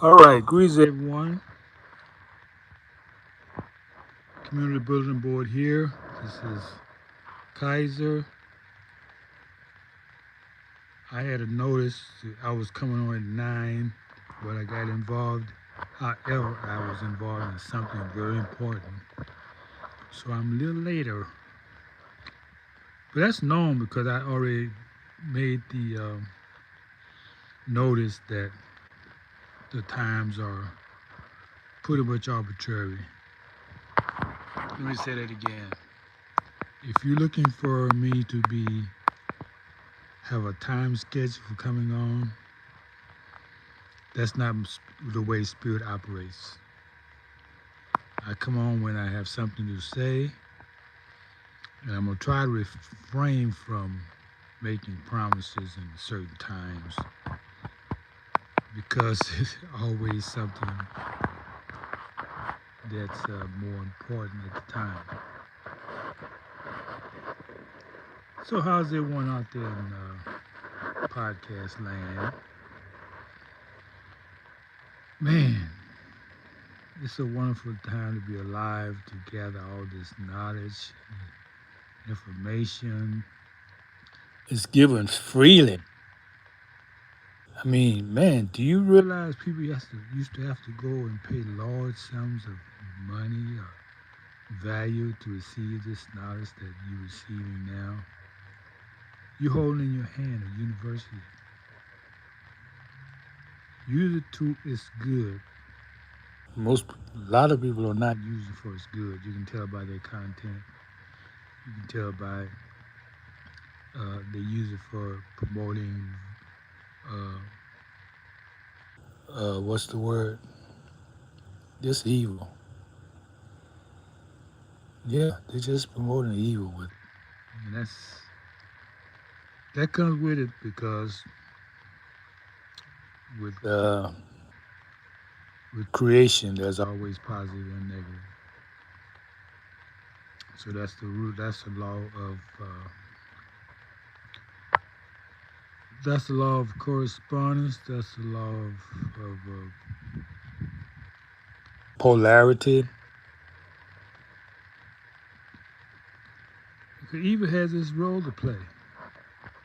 All right, greetings everyone. Community Bulletin Board here. This is Kaiser. I had a notice that I was coming on at 9, but I got involved. However, I was involved in something very important. So I'm a little later. But that's known because I already made the notice that the times are pretty much arbitrary. Let me say that again. If you're looking for me to have a time schedule for coming on, that's not the way Spirit operates. I come on when I have something to say, and I'm going to try to refrain from making promises in certain times because it's always something that's more important at the time. So, how's everyone out there in podcast land? Man, it's a wonderful time to be alive, to gather all this knowledge, information. It's given freely. I mean, man, do you realize people used to have to go and pay large sums of money or value to receive this knowledge that you're receiving now? You hold in your hand a university. Use it to its good. A lot of people are not using it for its good. You can tell by their content. You can tell by they use it for promoting. Uh, what's the word? Just evil. Yeah, they're just promoting evil with it. And that comes with it because with uh, with creation, there's always positive and negative. So that's the root. That's the law of correspondence. That's the law of polarity. Evil has its role to play.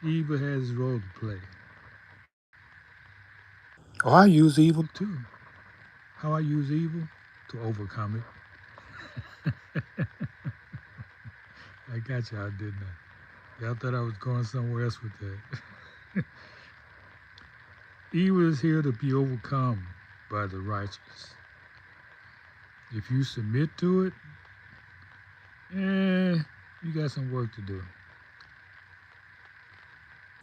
Evil has its role to play. Oh, I use evil too. How I use evil to overcome it. I got y'all, didn't I? Y'all thought I was going somewhere else with that. Evil is here to be overcome by the righteous. If you submit to it, you got some work to do.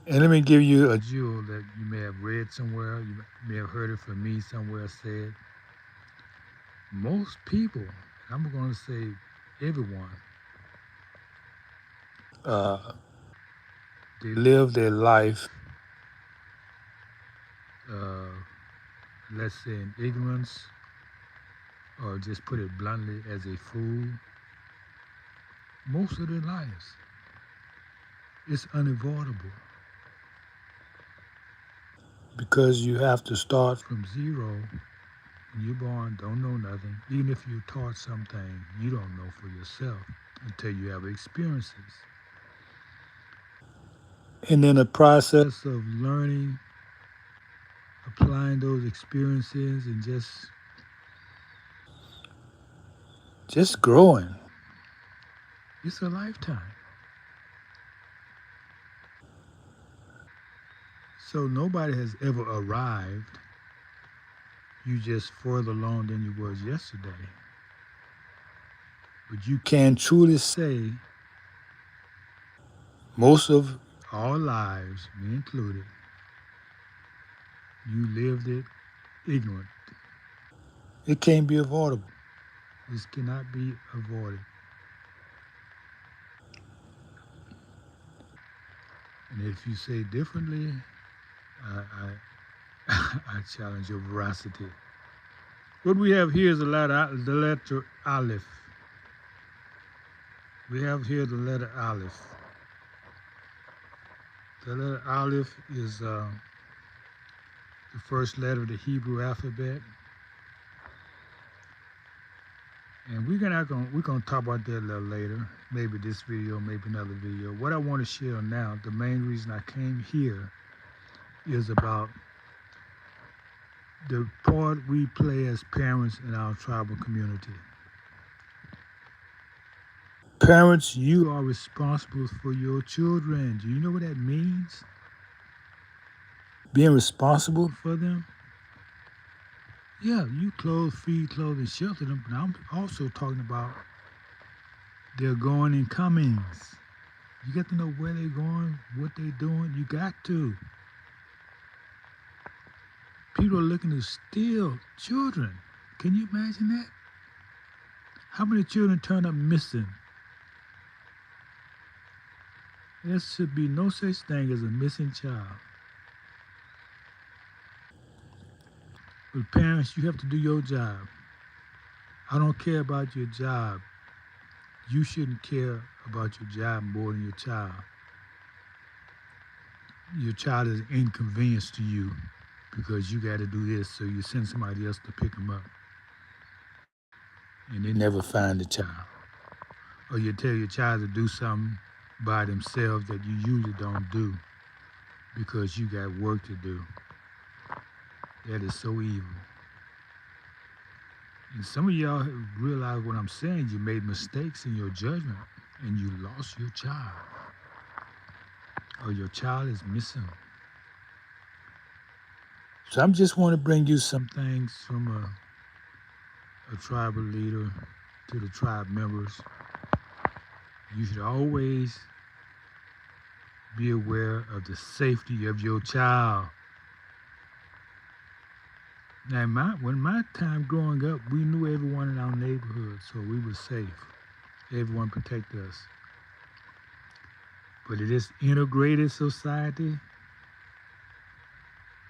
And let me give you a jewel that you may have read somewhere, you may have heard it from me somewhere said. Most people, I'm going to say everyone, uh, they live their life, uh, let's say in ignorance, or just put it bluntly, as a fool, most of their lives. It's unavoidable because you have to start from zero. When you're born, don't know nothing. Even if you're taught something, you don't know for yourself until you have experiences. And in the process of learning, applying those experiences, and just growing, it's a lifetime. So nobody has ever arrived. You just further along than you was yesterday. But you can truly say most of our lives, me included, you lived it ignorant. It can't be avoidable. This cannot be avoided. And if you say differently, I, I challenge your veracity. What we have here is the letter Aleph. We have here the letter Aleph. The letter Aleph is the first letter of the Hebrew alphabet. And we're gonna talk about that a little later, maybe this video, maybe another video. What I want to share now, the main reason I came here is about the part we play as parents in our tribal community. Parents, you are responsible for your children. Do you know what that means? Being responsible for them? Yeah, you feed, clothe, and shelter them, but I'm also talking about their going and comings. You got to know where they're going, what they're doing. You got to. People are looking to steal children. Can you imagine that? How many children turn up missing? There should be no such thing as a missing child. But parents, you have to do your job. I don't care about your job. You shouldn't care about your job more than your child. Your child is an inconvenience to you because you got to do this, so you send somebody else to pick them up. And they never find the child. Or you tell your child to do something by themselves that you usually don't do because you got work to do. That is so evil. And some of y'all realize what I'm saying. You made mistakes in your judgment and you lost your child. Or your child is missing. So I just want to bring you some things from a tribal leader to the tribe members. You should always be aware of the safety of your child. Now, when my time growing up, we knew everyone in our neighborhood, so we were safe. Everyone protected us. But in this integrated society,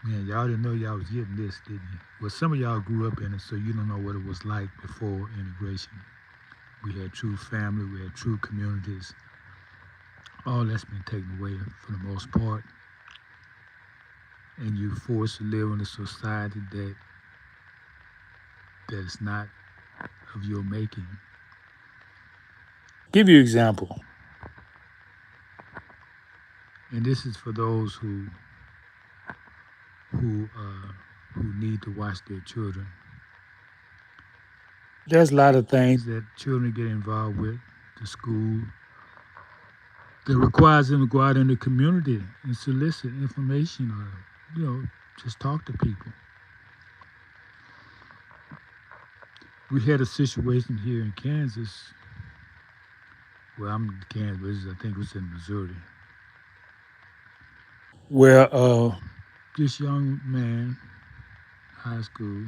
man, y'all didn't know y'all was getting this, didn't you? Well, some of y'all grew up in it, so you don't know what it was like before integration. We had true family, we had true communities. All that's been taken away for the most part. And you're forced to live in a society that is not of your making. Give you an example. And this is for those who need to watch their children. There's a lot of things that children get involved with, the school, that requires them to go out in the community and solicit information or, just talk to people. We had a situation here in Kansas. Well, I'm in Kansas, I think it was in Missouri, where this young man, high school,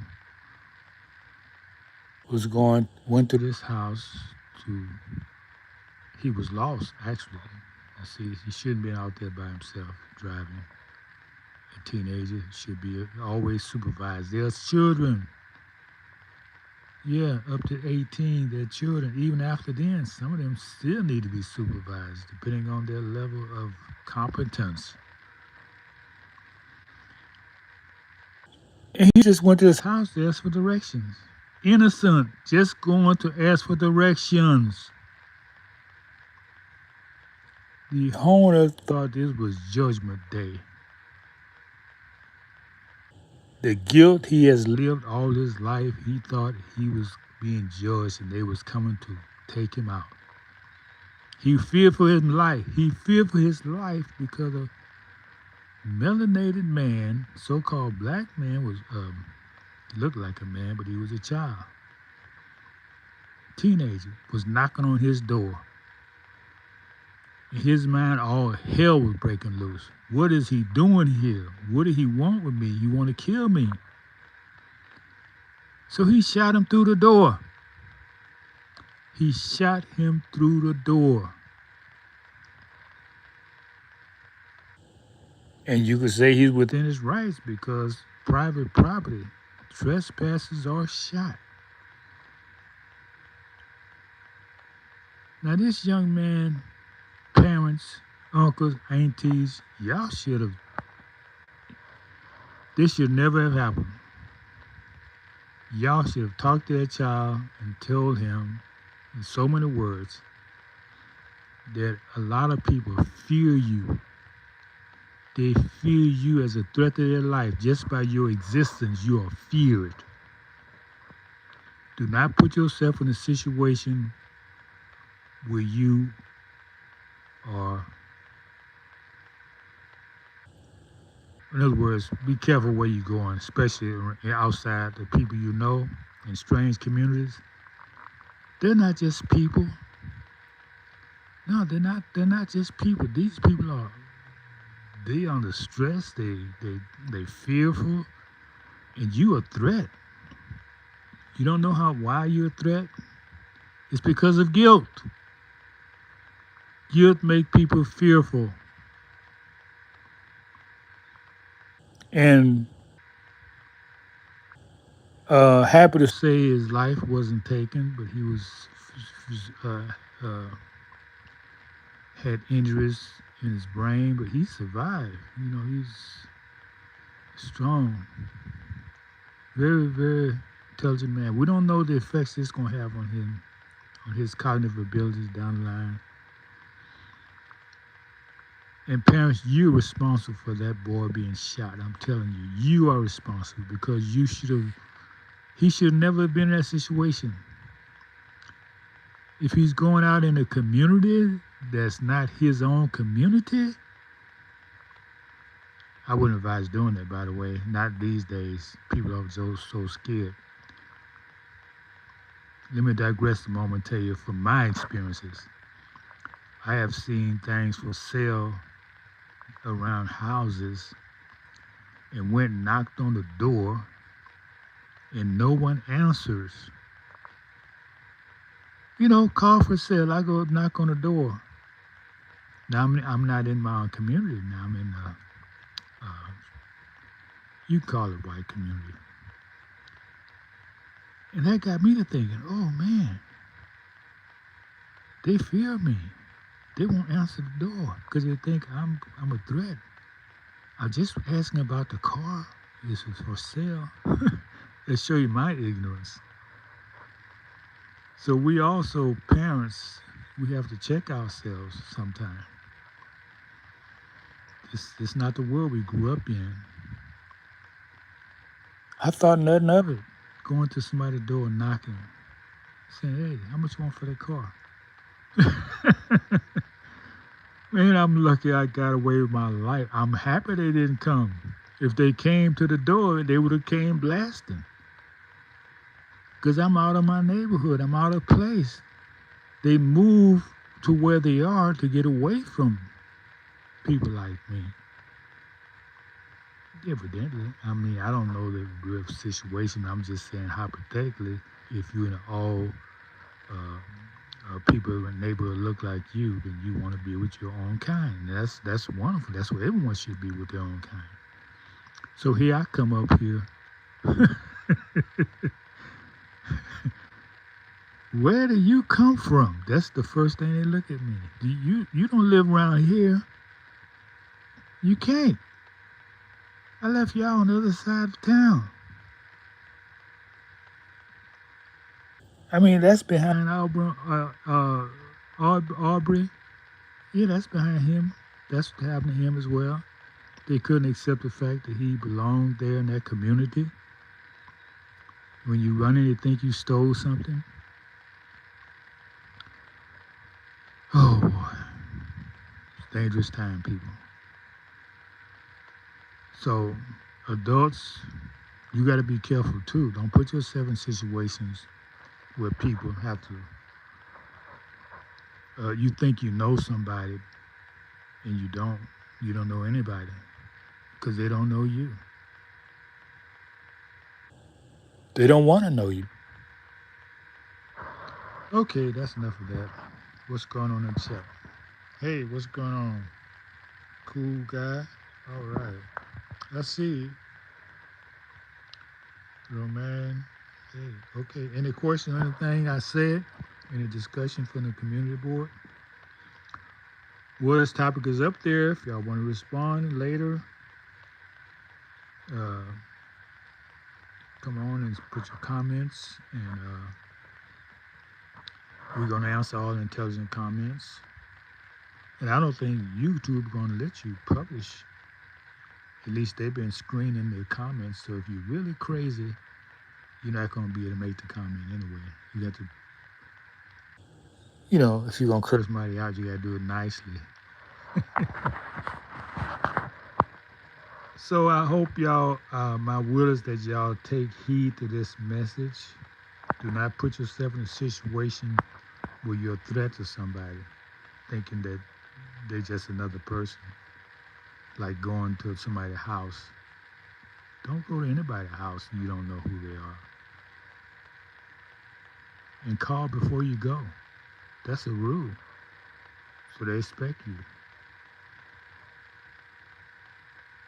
went to this house he was lost, actually. See, he shouldn't be out there by himself driving. A teenager should be always supervised. There's children. Yeah, up to 18, they're children. Even after then, some of them still need to be supervised, depending on their level of competence. And he just went to his house to ask for directions. Innocent, just going to ask for directions. The owner thought this was Judgment Day. The guilt he has lived all his life, he thought he was being judged and they was coming to take him out. He feared for his life. He feared for his life because a melanated man, so-called black man, was looked like a man, but he was a child. Teenager was knocking on his door. In his mind, all hell was breaking loose. What is he doing here? What did he want with me? He want to kill me. So he shot him through the door. He shot him through the door. And you could say he's within his rights because private property, trespassers are shot. Now this young man, parents, uncles, aunties, y'all should have This should never have happened. Y'all should have talked to that child and told him in so many words that a lot of people fear you. They fear you as a threat to their life. Just by your existence, you are feared. Do not put yourself in a situation where you are, in other words, be careful where you're going, especially outside the people you know in strange communities. They're not just people. No, they're not just people. These people are, they under stress, they fearful, and you a threat. You don't know why you're a threat? It's because of guilt. Guilt make people fearful. And happy to say his life wasn't taken, but he was had injuries in his brain, but he survived. You know, he's strong, very, very intelligent man. We don't know the effects it's going to have on him, on his cognitive abilities down the line. And parents, you're responsible for that boy being shot. I'm telling you, you are responsible because he should never have been in that situation. If he's going out in a community that's not his own community, I wouldn't advise doing that, by the way. Not these days. People are so scared. Let me digress a moment and tell you from my experiences. I have seen things for sale around houses and went and knocked on the door and no one answers. You know, call for sale. I go knock on the door. Now I'm not in my own community. Now I'm in you call it white community. And that got me to thinking, oh man, they fear me. They won't answer the door because they think I'm a threat. I'm just asking about the car. This is for sale. It show you my ignorance. So we also, parents, we have to check ourselves sometimes. It's not the world we grew up in. I thought nothing of it. Going to somebody's door and knocking, saying, hey, how much you want for that car? Man, I'm lucky I got away with my life. I'm happy they didn't come. If they came to the door, they would have came blasting. Because I'm out of my neighborhood. I'm out of place. They move to where they are to get away from people like me. Evidently. I mean, I don't know the real situation. I'm just saying hypothetically, if you're in an all people in a neighborhood look like you, then you want to be with your own kind. That's wonderful. That's what everyone should be, with their own kind. So here I come up here. Where do you come from? That's the first thing they look at me. You don't live around here. You can't. I left y'all on the other side of town. I mean, that's behind Aubrey. Yeah, that's behind him. That's what happened to him as well. They couldn't accept the fact that he belonged there in that community. When you run in, they think you stole something. Oh boy, it's a dangerous time, people. So, adults, you got to be careful too. Don't put yourself in situations where people have to. You think you know somebody, and you don't. You don't know anybody because they don't know you. They don't want to know you. Okay, that's enough of that. What's going on in the chat? Hey, what's going on? Cool guy. All right. I see. Roman. Hey, okay. Any question on anything I said? Any discussion from the community board? Well, this topic is up there if y'all want to respond later. come on and put your comments, and we're going to answer all intelligent comments. And I don't think YouTube going to let you publish. At least they've been screening the comments. So if you're really crazy, you're not going to be able to make the comment anyway. You got to, if you're going to curse somebody out, you got to do it nicely. So I hope y'all, my willers, that y'all take heed to this message. Do not put yourself in a situation where you're a threat to somebody, thinking that they're just another person, like going to somebody's house. Don't go to anybody's house and you don't know who they are. And call before you go. That's a rule. So they expect you.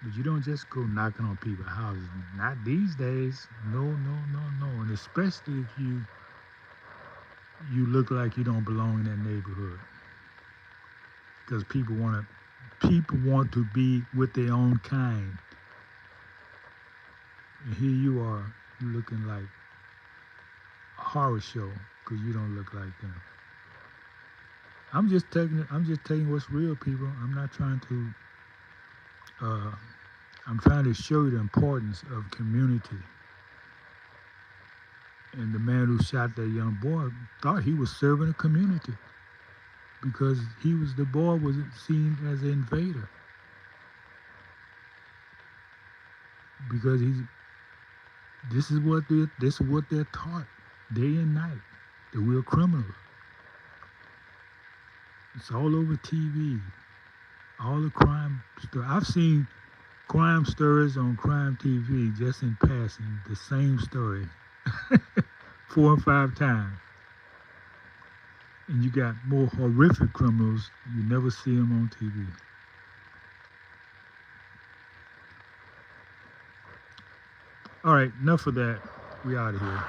But you don't just go knocking on people's houses. Not these days. No, no, no, no. And especially if you look like you don't belong in that neighborhood. Because people want to be with their own kind. And here you are, you looking like a horror show because you don't look like them. I'm just taking what's real, people. I'm not trying to I'm trying to show you the importance of community. And the man who shot that young boy thought he was serving the community because the boy was seen as an invader. Because this is what they're taught day and night, that we're criminals. It's all over TV, all the crime stories. I've seen crime stories on crime TV just in passing, the same story 4 or 5 times. And you got more horrific criminals, you never see them on TV. All right, enough of that. We out of here.